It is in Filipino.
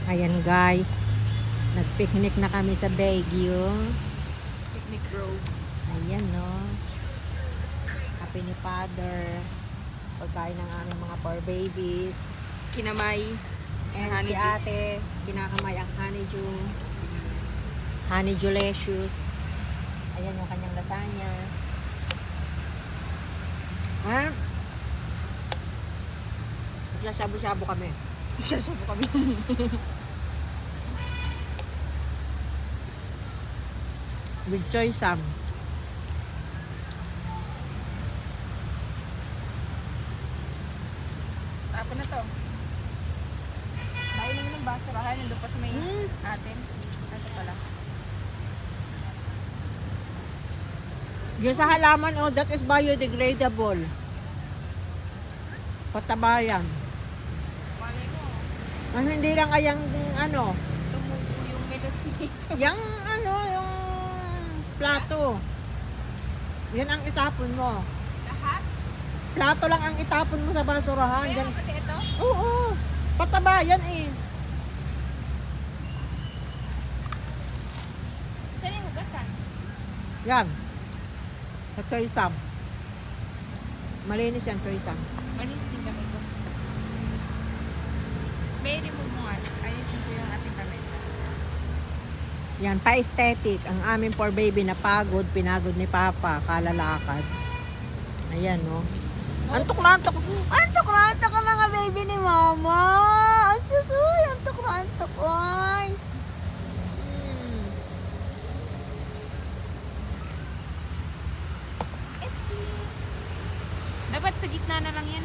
Ayan guys, nagpicnic na kami sa Baguio. Picnic Grove. Ayan no. Happy ni Father. Pagkain ng aming mga poor babies. Kinamay. And si Honeydew. ate, kinakamay ang honeydew. Honeydewlicious. Ayan yung kanyang lasagna. Ha? Shabu-shabu kami. Sasabu kami. With choy sam. Tapon na to. Dahil naman ng basurahan, nandun pa sa may Hmm. atin. Ito pala. Yung sa halaman, oh, that is biodegradable. Patabayan. Malay mo, Ang hindi lang ayang ano, tumubo yung melon dito. yung ano, yung plato. Yan ang itapon mo. Lahat? Plato lang ang itapon mo sa basurahan. Kaya Yan. pati ito? Oo, patabayan eh. Saan yung hugasan? Yan. Sa choy sam. Malinis yan, choy sam. Malis din kami ko. May remove mo nga. Ayusin ko yung ating kamesa. Yan, pa-aesthetic. Ang aming poor baby na pagod, pinagod ni Papa, kalalakad. Ayan, no. Antok na antok. Antok na antok ang mga baby ni Mama. Ang susuy, antok na antok. Ay. Dapat sa gitna na lang yan.